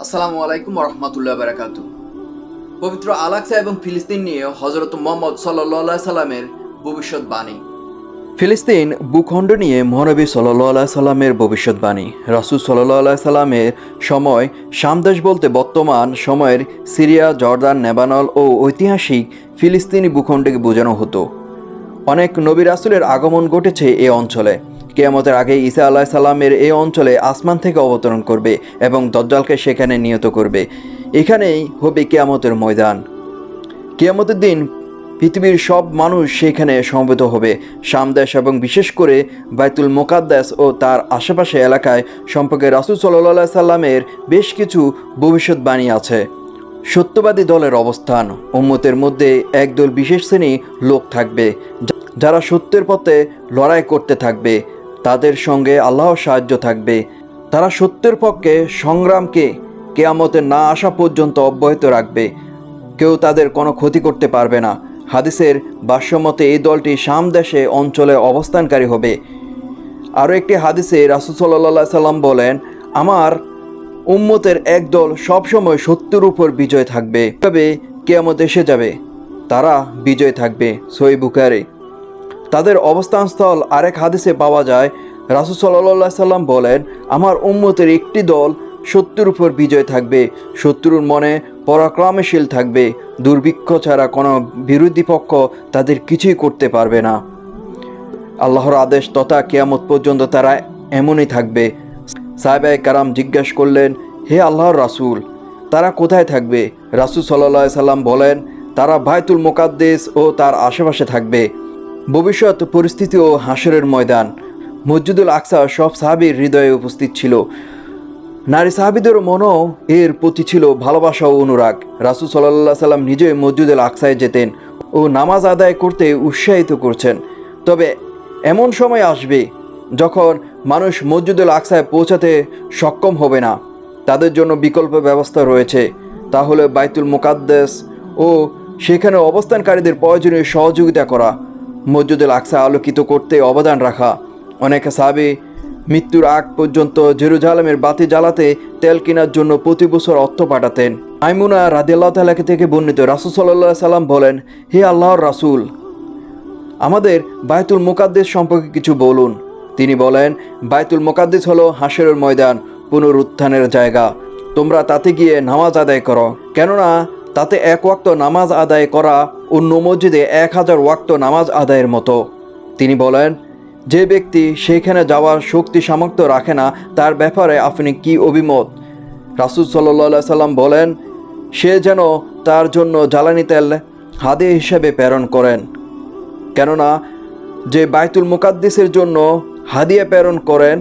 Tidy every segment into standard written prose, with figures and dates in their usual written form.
আসসালামু আলাইকুম রহমতুল্লাহ বারাকাতু। পবিত্র আল-আকসা এবং ফিলিস্তিন নিয়ে হযরত মুহাম্মদ সাল্লাল্লাহু আলাইহি সাল্লামের ভবিষ্যৎবাণী। ফিলিস্তিন ভূখণ্ড নিয়ে মহানবী সাল্লাল্লাহু আলাইহি সাল্লামের ভবিষ্যৎবাণী। রাসূল সাল্লাল্লাহু আলাইহি সাল্লামের সময় শাম দেশ বলতে বর্তমান সময়ের সিরিয়া, জর্দান, লেবানন ও ঐতিহাসিক ফিলিস্তিনি ভূখণ্ডকে বোঝানো হতো। অনেক নবী রাসূলের আগমন ঘটেছে এই অঞ্চলে। কিয়ামতের আগে ঈসা আলাইহিস সালামের এই অঞ্চলে আসমান থেকে অবতরণ করবে এবং দাজ্জালকে সেখানে নিহত করবে। এখানেই হবে কিয়ামতের ময়দান। কিয়ামতের দিন পৃথিবীর সব মানুষ সেখানে সমবেত হবে। শাম দেশ এবং বিশেষ করে বাইতুল মুকাদ্দাস ও তার আশেপাশে এলাকায় সম্পর্কে রাসূল সাল্লাল্লাহু আলাইহি সাল্লামের বেশ কিছু ভবিষ্যৎবাণী আছে। সত্যবাদী দলের অবস্থান। উম্মতের মধ্যে একদল বিশেষ শ্রেণী লোক থাকবে যারা সত্যের পথে লড়াই করতে থাকবে। তাদের সঙ্গে আল্লাহর সাহায্য থাকবে। তারা সত্যের পক্ষে সংগ্রামকে কিয়ামতে না আসা পর্যন্ত অব্যাহত রাখবে। কেউ তাদের কোনো ক্ষতি করতে পারবে না। হাদিসের ভাষ্যমতে এই দলটি শাম দেশে অঞ্চলে অবস্থানকারী হবে। আরও একটি হাদিসে রাসূল সাল্লাল্লাহু আলাইহি সাল্লাম বলেন, আমার উম্মতের একদল সবসময় সত্যের উপর বিজয় থাকবে। তবে কিয়ামত এসে যাবে, তারা বিজয় থাকবে। সহিহ বুখারী। তাদের অবস্থানস্থল আরেক হাদিসে পাওয়া যায়। রাসূল সাল্লাল্লাহু আলাইহি সাল্লাম বলেন, আমার উম্মতের একটি দল সত্যের উপর বিজয় থাকবে। শত্রুর মনে পরাক্রমশীল থাকবে। দুর্ভিক্ষ ছাড়া কোনো বিরোধী পক্ষ তাদের কিছুই করতে পারবে না। আল্লাহর আদেশ তথা কিয়ামত পর্যন্ত তারা এমনই থাকবে। সাহাবায়ে কারাম জিজ্ঞাসা করলেন, হে আল্লাহর রাসূল, তারা কোথায় থাকবে? রাসূল সাল্লাল্লাহু আলাইহি সাল্লাম বলেন, তারা বাইতুল মুকাদ্দাস ও তার আশেপাশে থাকবে। ভবিষ্যৎ পরিস্থিতি ও হাসরের ময়দান। মসজিদুল আকসা সব সাহাবীর হৃদয়ে উপস্থিত ছিল। নারী সাহাবীদেরও মনও এর প্রতি ছিল ভালোবাসা ও অনুরাগ। রাসূল সাল্লাল্লাহু আলাইহি সাল্লাম নিজেই মসজিদুল আকসায় যেতেন ও নামাজ আদায় করতে উৎসাহিত করছেন। তবে এমন সময় আসবে যখন মানুষ মসজিদুল আকসায় পৌঁছাতে সক্ষম হবে না। তাদের জন্য বিকল্প ব্যবস্থা রয়েছে। তা হলো বাইতুল মুকাদ্দাস ও সেখানে অবস্থানকারীদের প্রয়োজনীয় সহযোগিতা করা, মসজিদুল আকসা আলোকিত করতে অবদান রাখা। অনেক সাহাবী মৃত্যুর আগ পর্যন্ত জেরুজালেমের বাতি জ্বালাতে তেল কেনার জন্য প্রতি বছর অর্থ পাঠাতেন। মাইমুনা রাদিয়াল্লাহু তাআলা থেকে বর্ণিত, রাসূল সাল্লাল্লাহু আলাইহি সাল্লাম বলেন, হে আল্লাহর রাসূল, আমাদের বাইতুল মুকাদ্দাস সম্পর্কে কিছু বলুন। তিনি বলেন, বাইতুল মুকাদ্দাস হলো হাসরের ময়দান, পুনরুত্থানের জায়গা। তোমরা তাতে গিয়ে নামাজ আদায় করো, কেননা তাতে এক ওয়াক্ত নামাজ আদায় করা অন্য মসজিদে 1000 ওয়াক্ত নামাজ আদায়ের মতো। তিনি বলেন, যে ব্যক্তি সেইখানে যাওয়ার শক্তি সামর্থ্য রাখে না, তার ব্যাপারে আপনি কি অভিমত? রাসূল সাল্লাল্লাহু আলাইহি সাল্লাম বলেন, সে যেন তার জন্য জ্বালানি তেল হাদিয়া হিসেবে প্রেরণ করেন, কেননা যে বাইতুল মুকাদ্দাসের জন্য হাদিয়া প্রেরণ করেন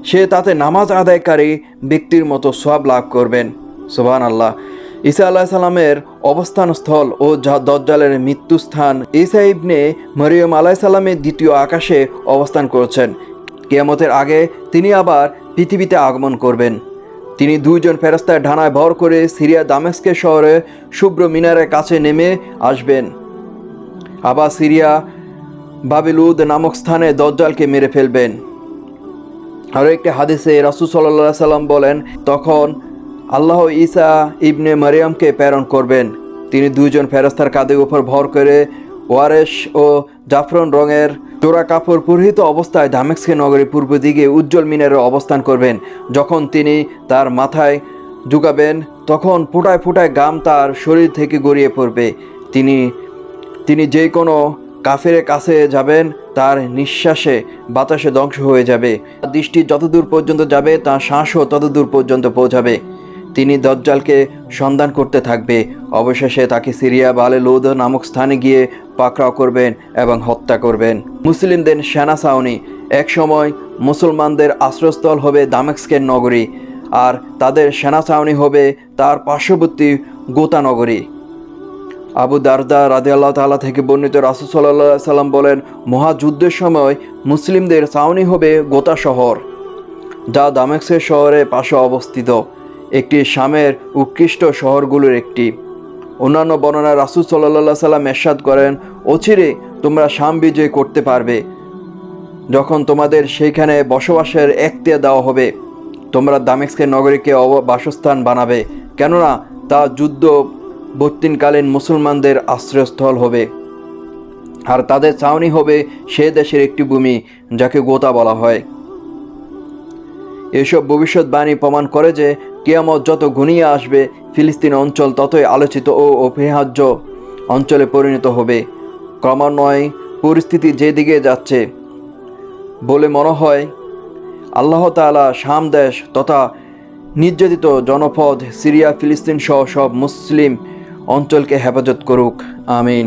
সে তাতে নামাজ আদায়কারী ব্যক্তির মতো সওয়াব লাভ করবেন। সুবহানাল্লাহ। ঈসা আলাইহিস সালামের অবস্থানস্থল ও দাজ্জালের মৃত্যুস্থান। ঈসা ইবনে মরিয়ম আলাইহিস সালামের দ্বিতীয় আকাশে অবস্থান করছেন। কিয়ামতের আগে তিনি আবার পৃথিবীতে আগমন করবেন। তিনি 2 জন ফেরেশতার ডানায় ভর করে সিরিয়া দামেস্কের শহরে শুভ্র মিনারের কাছে নেমে আসবেন। আবার সিরিয়া বাবিলুদ নামক স্থানে দাজ্জালকে মেরে ফেলবেন। আরও একটি হাদিসে রাসূল সাল্লাল্লাহু আলাইহি সাল্লাম বলেন, তখন আল্লাহ ঈসা ইবনে মারিয়ামকে প্রেরণ করবেন। তিনি 2 জন ফেরেশতার কাঁধের উপর ভর করে ওয়ারেশ ও জাফরান রঙের জোড়া কাপড় পরিহিত অবস্থায় দামেস্ক নগরীর পূর্ব দিকে উজ্জ্বল মিনারে অবস্থান করবেন। যখন তিনি তার মাথায় ঝুঁকাবেন, তখন ফোঁটায় ফোঁটায় ঘাম তার শরীর থেকে গড়িয়ে পড়বে। তিনি যে কোনো কাফেরের কাছে যাবেন, তার নিঃশ্বাসে বাতাসে ধ্বংস হয়ে যাবে। দৃষ্টি যতদূর পর্যন্ত যাবে তার শ্বাসও ততদূর পর্যন্ত পৌঁছাবে। তিনি দাজ্জালকে সন্ধান করতে থাকবে। অবশেষে তাকে সিরিয়া বাবিলুদ নামক স্থানে গিয়ে পাকড়াও করবেন এবং হত্যা করবেন। মুসলিমদের সেনা ছাউনি। এক সময় মুসলমানদের আশ্রয়স্থল হবে দামেস্কের নগরী, আর তাদের সেনা ছাউনি হবে তার পার্শ্ববর্তী গোতা নগরী। আবু দারদা রাদিয়াল্লাহু তাআলা থেকে বর্ণিত, রাসূল সাল্লাল্লাহু আলাইহি সাল্লাম বলেন, মহাযুদ্ধের সময় মুসলিমদের ছাউনি হবে গোতা শহর, যা দামেস্কের শহরের পাশে অবস্থিত, একটি শামের উৎকৃষ্ট শহরগুলোর একটি। অন্যান্য বর্ণনায় রাসূল সাল্লাল্লাহু আলাইহি সাল্লাম ইরশাদ করেন, অচিরে তোমরা শাম বিজয় করতে পারবে, যখন তোমাদের সেইখানে বসবাসের এখতিয়ার দেওয়া হবে। তোমরা দামেস্কের নগরীকে বাসস্থান বানাবে, কেননা তা যুদ্ধবর্তীকালীন মুসলমানদের আশ্রয়স্থল হবে, আর তাদের ছাউনি হবে সে দেশের একটি ভূমি যাকে গোতা বলা হয়। এসব ভবিষ্যৎবাণী প্রমাণ করে যে কিয়ামত যত ঘনিয়ে আসবে, ফিলিস্তিন অঞ্চল ততই আলোচিত ও অপরিহার্য অঞ্চলে পরিণত হবে। ক্রমান্বয়ে পরিস্থিতি যেদিকে যাচ্ছে বলে মনে হয়, আল্লাহ তাআলা শাম দেশ তথা নির্যাতিত জনপদ সিরিয়া, ফিলিস্তিন সহ সব মুসলিম অঞ্চলকে হেফাজত করুক। আমিন।